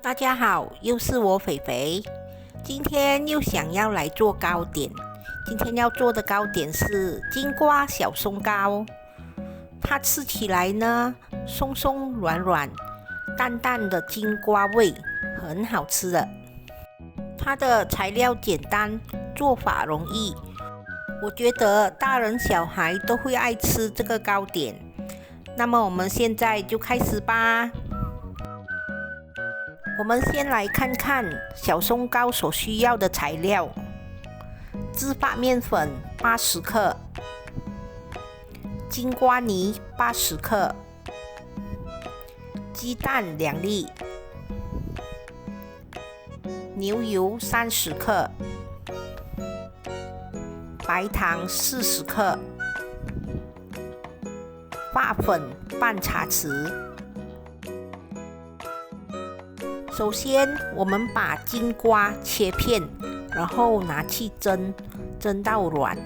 大家好，又是我肥肥。今天又想要来做糕点。今天要做的糕点是金瓜小松糕。它吃起来呢，松松软软，淡淡的金瓜味，很好吃的。它的材料简单，做法容易。我觉得大人小孩都会爱吃这个糕点。那么我们现在就开始吧。我们先来看看小松糕所需要的材料：自发面粉80克，金瓜泥80克，鸡蛋2粒，牛油30克，白糖40克，发粉半茶匙。首先，我们把金瓜切片，然后拿去蒸，蒸到软。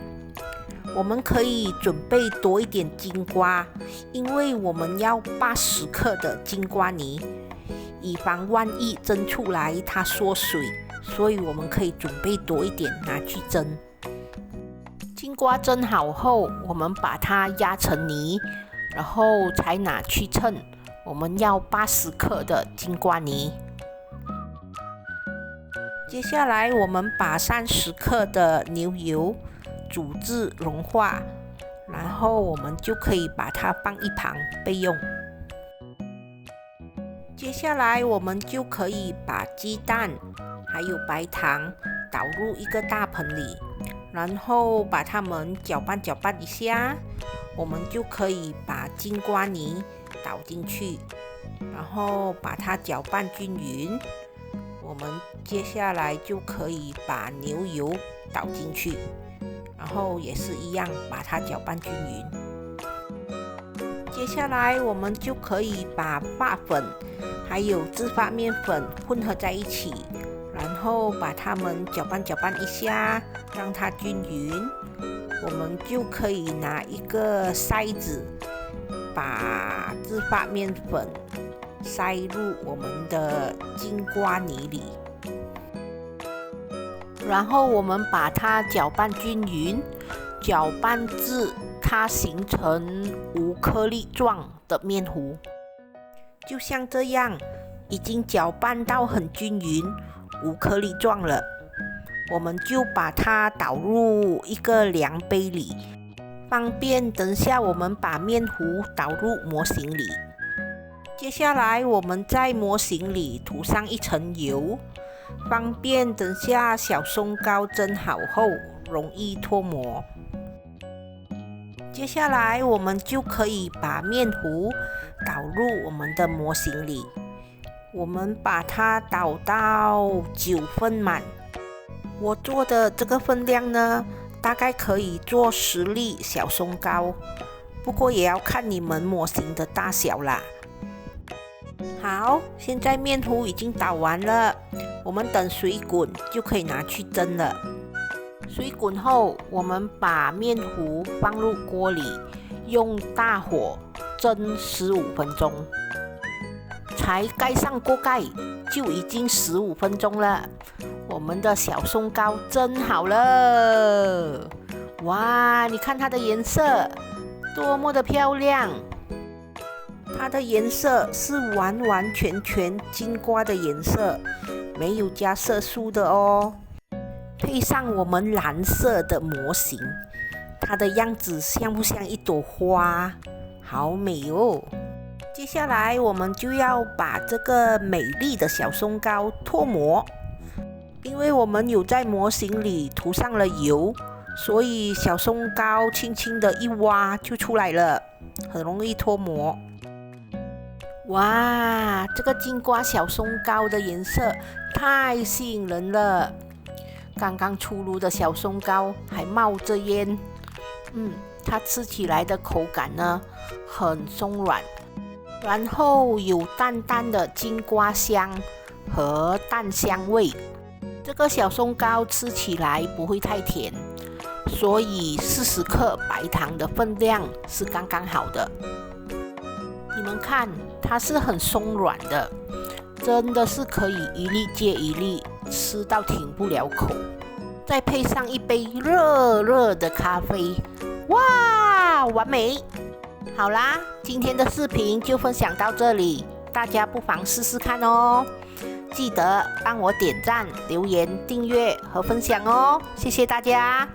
我们可以准备多一点金瓜，因为我们要80克的金瓜泥，以防万一蒸出来它缩水，所以我们可以准备多一点拿去蒸。金瓜蒸好后，我们把它压成泥，然后才拿去称。我们要80克的金瓜泥。接下来，我们把30克的牛油煮至融化，然后我们就可以把它放一旁备用。接下来，我们就可以把鸡蛋还有白糖倒入一个大盆里，然后把它们搅拌一下，我们就可以把金瓜泥倒进去，然后把它搅拌均匀。我们接下来就可以把牛油倒进去，然后也是一样把它搅拌均匀。接下来我们就可以把发粉还有自发面粉混合在一起，然后把它们搅拌一下，让它均匀。我们就可以拿一个筛子，把自发面粉塞入我们的金瓜泥里，然后我们把它搅拌均匀，搅拌至它形成无颗粒状的面糊。就像这样，已经搅拌到很均匀，无颗粒状了。我们就把它倒入一个量杯里，方便等下我们把面糊倒入模型里。接下来，我们在模型里涂上一层油，方便等下小松糕蒸好后容易脱模。接下来，我们就可以把面糊倒入我们的模型里，我们把它倒到9分满。我做的这个分量呢，大概可以做10粒小松糕，不过也要看你们模型的大小啦。好，现在面糊已经倒完了，我们等水滚就可以拿去蒸了。水滚后，我们把面糊放入锅里，用大火蒸15分钟。才盖上锅盖，就已经15分钟了。我们的小松糕蒸好了，哇！你看它的颜色多么的漂亮！它的颜色是完完全全金瓜的颜色，没有加色素的哦。配上我们蓝色的模型，它的样子像不像一朵花？好美哦！接下来我们就要把这个美丽的小松糕脱模，因为我们有在模型里涂上了油，所以小松糕轻轻的一挖就出来了，很容易脱模。哇，这个金瓜小松糕的颜色太吸引人了！刚刚出炉的小松糕还冒着烟，它吃起来的口感呢很松软，然后有淡淡的金瓜香和蛋香味。这个小松糕吃起来不会太甜，所以40克白糖的分量是刚刚好的。你们看，它是很松软的，真的是可以一粒接一粒，吃到停不了口。再配上一杯热热的咖啡，哇，完美！好啦，今天的视频就分享到这里，大家不妨试试看哦。记得帮我点赞、留言、订阅和分享哦，谢谢大家。